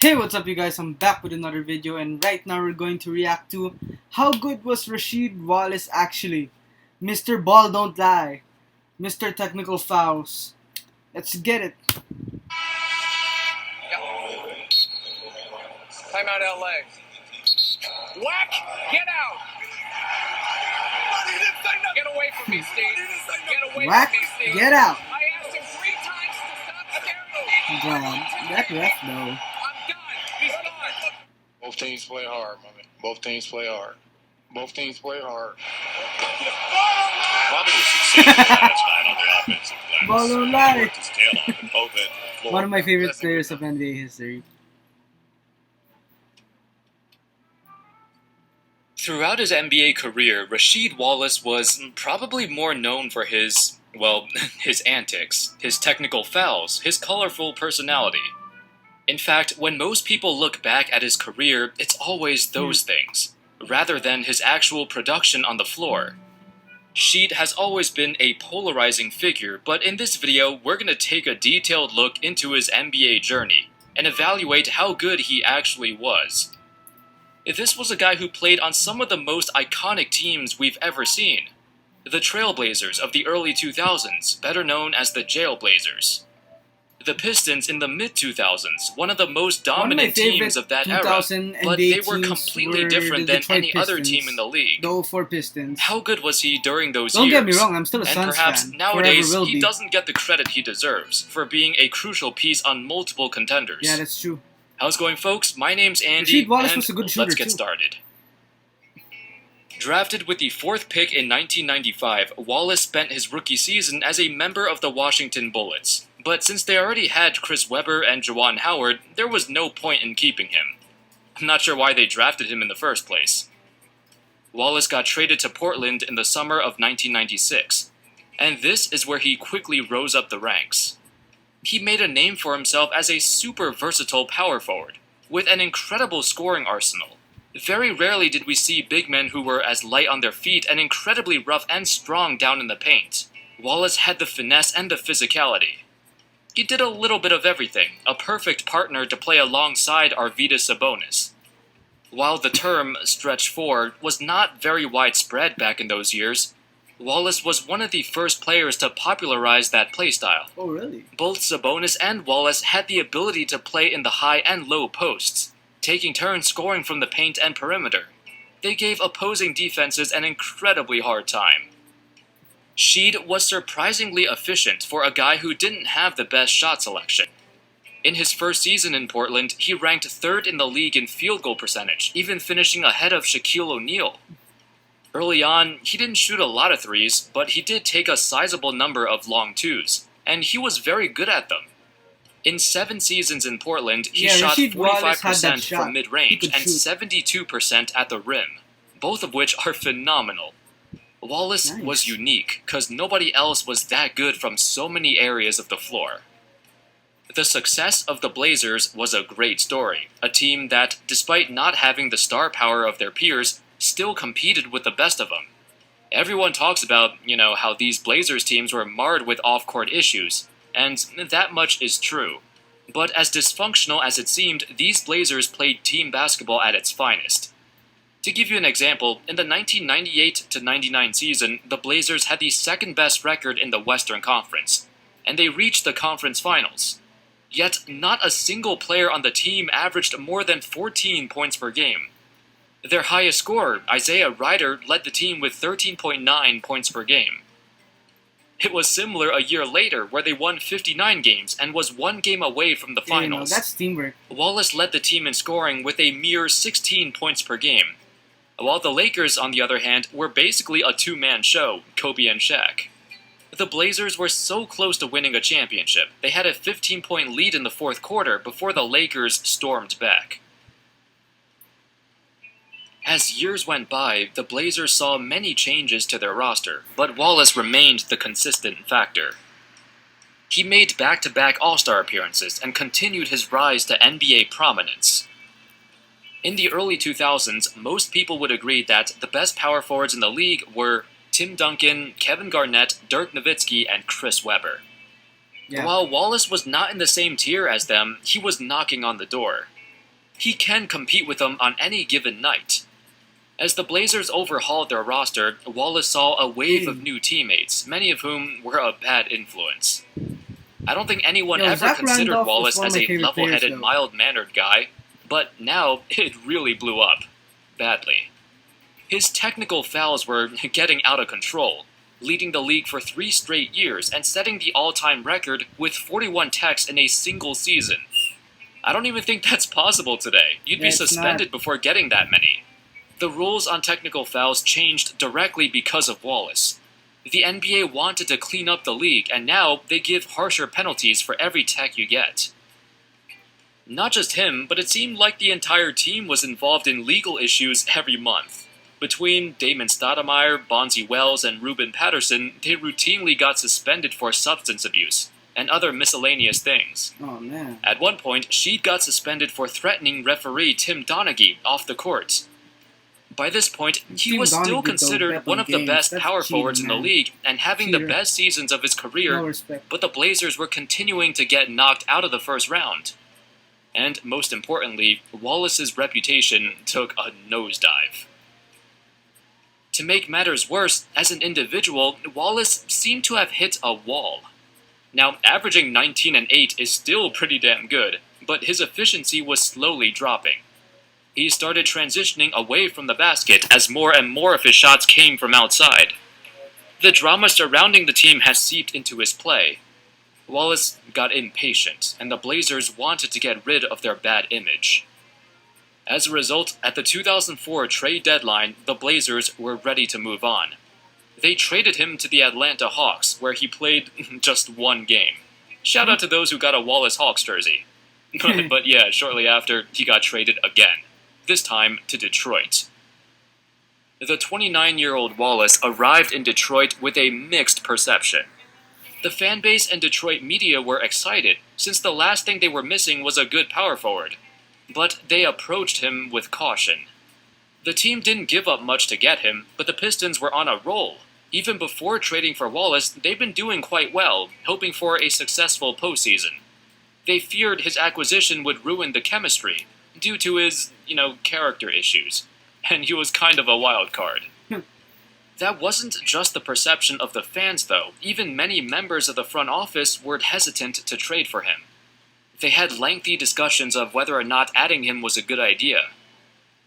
Hey, what's up you guys? I'm back with another video, and right now we're going to react to how good was Rasheed Wallace actually. Mr. Ball Don't Lie. Mr. Technical Fouls. Let's get it. Timeout LA. Whack! Get out! Get away from me, Steve. Get away Whack, from me, Steve. get out. I asked him 3 times to stop again. That ref though. I'm done. He's done. Both teams play hard, my man. Both teams play hard. Both teams play hard. Probably a successful last night on the offensive glass. Ball don't lie. Worked his tail off and both at the floor. One of my favorite players of NBA history. Throughout his NBA career, Rasheed Wallace was probably more known for his, well, his antics, his technical fouls, his colorful personality. In fact, when most people look back at his career, it's always those things, rather than his actual production on the floor. Sheed has always been a polarizing figure, but in this video, we're going to take a detailed look into his NBA journey, and evaluate how good he actually was. This was a guy who played on some of the most iconic teams we've ever seen. The Trailblazers of the early 2000s, better known as the Jailblazers. The Pistons in the mid-2000s, one of the most dominant teams of that era, but they were completely different than any other team in the league. The 04 Pistons. How good was he during those Don't years? get me wrong, I'm still a And Suns perhaps fan. nowadays, Forever will he be. doesn't get the credit he deserves for being a crucial piece on multiple contenders. Yeah, that's true. How's it going, folks? My name's Andy, Rasheed Wallace and was a good shooter, let's get too. started. Drafted with the 4th pick in 1995, Wallace spent his rookie season as a member of the Washington Bullets. But since they already had Chris Webber and Juwan Howard, there was no point in keeping him. I'm not sure why they drafted him in the first place. Wallace got traded to Portland in the summer of 1996, and this is where he quickly rose up the ranks. He made a name for himself as a super versatile power forward, with an incredible scoring arsenal. Very rarely did we see big men who were as light on their feet and incredibly rough and strong down in the paint. Wallace had the finesse and the physicality. He did a little bit of everything, a perfect partner to play alongside Arvydas Sabonis. While the term stretch 4 was not very widespread back in those years, Wallace was one of the first players to popularize that playstyle. Oh, really? Both Sabonis and Wallace had the ability to play in the high and low posts, taking turns scoring from the paint and perimeter. They gave opposing defenses an incredibly hard time. Sheed was surprisingly efficient for a guy who didn't have the best shot selection. In his first season in Portland, he ranked 3rd in the league in field goal percentage, even finishing ahead of Shaquille O'Neal. Early on, he didn't shoot a lot of threes, but he did take a sizable number of long twos, and he was very good at them. In 7 seasons in Portland, he shot Rasheed Wallace had that 45% shot. from mid-range He could and shoot. 72% at the rim, both of which are phenomenal. Wallace was unique, cause nobody else was that good from so many areas of the floor. The success of the Blazers was a great story, a team that, despite not having the star power of their peers, still competed with the best of them. Everyone talks about, how these Blazers teams were marred with off-court issues, and that much is true. But as dysfunctional as it seemed, these Blazers played team basketball at its finest. To give you an example, in the 1998-99 season, the Blazers had the 2nd best record in the Western Conference, and they reached the conference finals. Yet, not a single player on the team averaged more than 14 points per game. Their highest scorer, Isaiah Ryder, led the team with 13.9 points per game. It was similar a year later, where they won 59 games and was 1 game away from the finals. That's teamwork. Wallace led the team in scoring with a mere 16 points per game, while the Lakers, on the other hand, were basically a 2-man show, Kobe and Shaq. The Blazers were so close to winning a championship, they had a 15-point lead in the 4th quarter before the Lakers stormed back. As years went by, the Blazers saw many changes to their roster, but Wallace remained the consistent factor. He made back-to-back All-Star appearances and continued his rise to NBA prominence. In the early 2000s, most people would agree that the best power forwards in the league were Tim Duncan, Kevin Garnett, Dirk Nowitzki, and Chris Webber. Yeah. While Wallace was not in the same tier as them, he was knocking on the door. he can compete with them on any given night. As the Blazers overhauled their roster, Wallace saw a wave of new teammates, many of whom were a bad influence. I don't think anyone Yo, ever Zach considered Randolph is Wallace one of as my a favorite players, level-headed, though. mild-mannered guy, but now it really blew up. Badly. His technical fouls were getting out of control, leading the league for 3 straight years and setting the all-time record with 41 techs in a single season. I don't even think that's possible today. You'd be Yeah, it's suspended before getting that many. The rules on technical fouls changed directly because of Wallace. The NBA wanted to clean up the league, and now they give harsher penalties for every tech you get. Not just him, but it seemed like the entire team was involved in legal issues every month. Between Damon Stoudemire, Bonzi Wells, and Ruben Patterson, they routinely got suspended for substance abuse and other miscellaneous things. Oh man. At one point, Rasheed got suspended for threatening referee Tim Donaghy off the court. By this point, he Tim was Donaghy, still though, considered bet one on of the games. best That's power cheating, forwards in the man. league and having Cheater. the best seasons of his career, No respect. but the Blazers were continuing to get knocked out of the first round. And most importantly, Wallace's reputation took a nosedive. To make matters worse, as an individual, Wallace seemed to have hit a wall. Now, averaging 19 and 8 is still pretty damn good, but his efficiency was slowly dropping. He started transitioning away from the basket as more and more of his shots came from outside. The drama surrounding the team has seeped into his play. Wallace got impatient, and the Blazers wanted to get rid of their bad image. As a result, at the 2004 trade deadline, the Blazers were ready to move on. They traded him to the Atlanta Hawks, where he played just one game. Shout out to those who got a Wallace Hawks jersey. But yeah, shortly after, he got traded again, this time to Detroit. The 29-year-old Wallace arrived in Detroit with a mixed perception. The fanbase and Detroit media were excited, since the last thing they were missing was a good power forward. But they approached him with caution. The team didn't give up much to get him, but the Pistons were on a roll. Even before trading for Wallace, they've been doing quite well, hoping for a successful postseason. They feared his acquisition would ruin the chemistry, due to his, character issues. And he was kind of a wild card. That wasn't just the perception of the fans, though. Even many members of the front office were hesitant to trade for him. They had lengthy discussions of whether or not adding him was a good idea.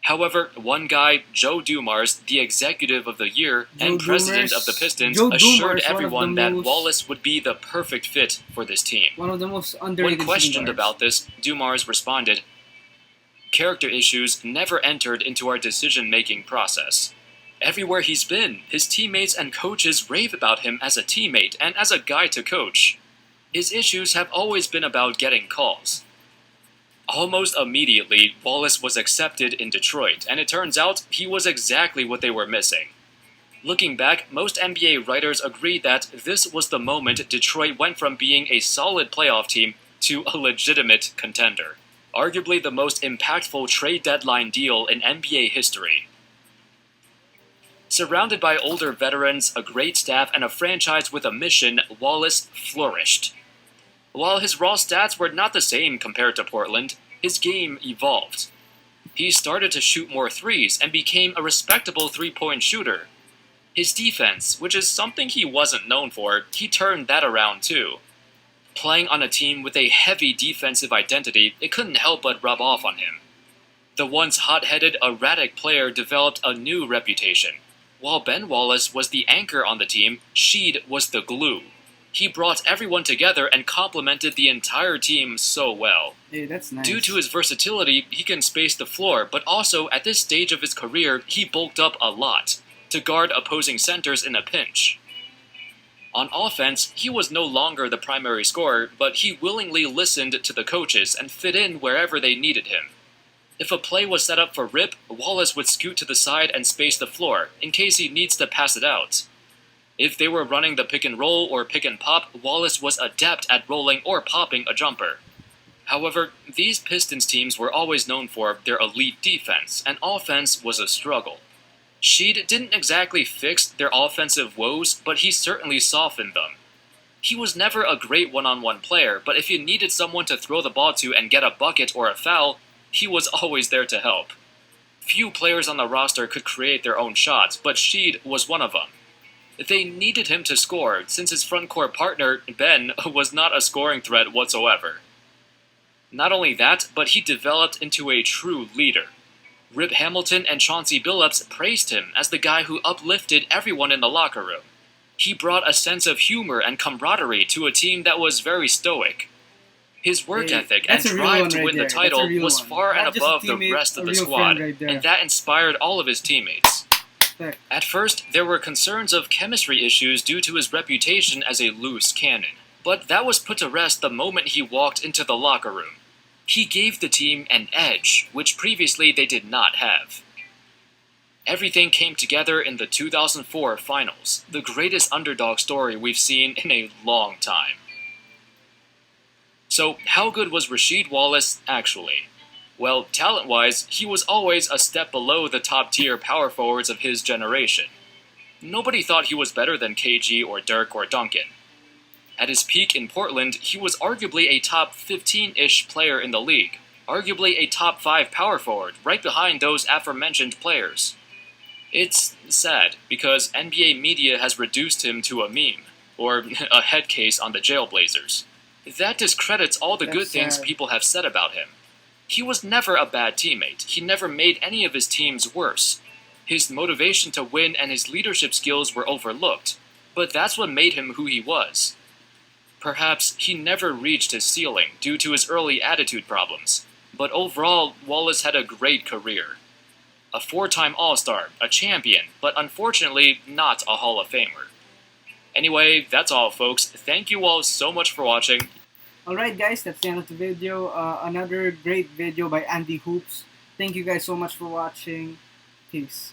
However, one guy, Joe Dumars, the executive of the year and president of the Pistons, assured everyone that Wallace would be the perfect fit for this team. One of the most underrated. When questioned shooting guards. about this, Dumars responded, "Character issues never entered into our decision-making process. Everywhere he's been, his teammates and coaches rave about him as a teammate and as a guy to coach. His issues have always been about getting calls." Almost immediately, Wallace was accepted in Detroit, and it turns out he was exactly what they were missing. Looking back, most NBA writers agree that this was the moment Detroit went from being a solid playoff team to a legitimate contender. Arguably the most impactful trade deadline deal in NBA history. Surrounded by older veterans, a great staff, and a franchise with a mission, Wallace flourished. While his raw stats were not the same compared to Portland, his game evolved. He started to shoot more threes and became a respectable three-point shooter. His defense, which is something he wasn't known for, he turned that around too. Playing on a team with a heavy defensive identity, it couldn't help but rub off on him. The once hot-headed, erratic player developed a new reputation. While Ben Wallace was the anchor on the team, Rasheed was the glue. He brought everyone together and complemented the entire team so well. Hey, that's nice. Due to his versatility, he can space the floor, but also at this stage of his career, he bulked up a lot to guard opposing centers in a pinch. On offense, he was no longer the primary scorer, but he willingly listened to the coaches and fit in wherever they needed him. If a play was set up for rip, Wallace would scoot to the side and space the floor, in case he needs to pass it out. If they were running the pick and roll or pick and pop, Wallace was adept at rolling or popping a jumper. However, these Pistons teams were always known for their elite defense, and offense was a struggle. Rasheed didn't exactly fix their offensive woes, but he certainly softened them. He was never a great one-on-one player, but if you needed someone to throw the ball to and get a bucket or a foul, he was always there to help. Few players on the roster could create their own shots, but Sheed was one of them. They needed him to score, since his frontcourt partner, Ben, was not a scoring threat whatsoever. Not only that, but he developed into a true leader. Rip Hamilton and Chauncey Billups praised him as the guy who uplifted everyone in the locker room. He brought a sense of humor and camaraderie to a team that was very stoic. His work ethic and drive to win the title was far and above the rest of the squad, and that inspired all of his teammates. At first, there were concerns of chemistry issues due to his reputation as a loose cannon, but that was put to rest the moment he walked into the locker room. He gave the team an edge, which previously they did not have. Everything came together in the 2004 finals, the greatest underdog story we've seen in a long time. So, how good was Rasheed Wallace actually? Well, talent-wise, he was always a step below the top-tier power forwards of his generation. Nobody thought he was better than KG or Dirk or Duncan. At his peak in Portland, he was arguably a top 15-ish player in the league, arguably a top 5 power forward, right behind those aforementioned players. It's sad, because NBA media has reduced him to a meme, or a head case on the Jailblazers. That discredits all the good things people have said about him. He was never a bad teammate. He never made any of his teams worse. His motivation to win and his leadership skills were overlooked, but that's what made him who he was. Perhaps he never reached his ceiling due to his early attitude problems, but overall, Wallace had a great career. A 4-time All-Star, a champion, but unfortunately not a Hall of Famer. Anyway, that's all folks. Thank you all so much for watching. Alright guys, that's the end of the video. Another great video by Andy Hoops. Thank you guys so much for watching. Peace.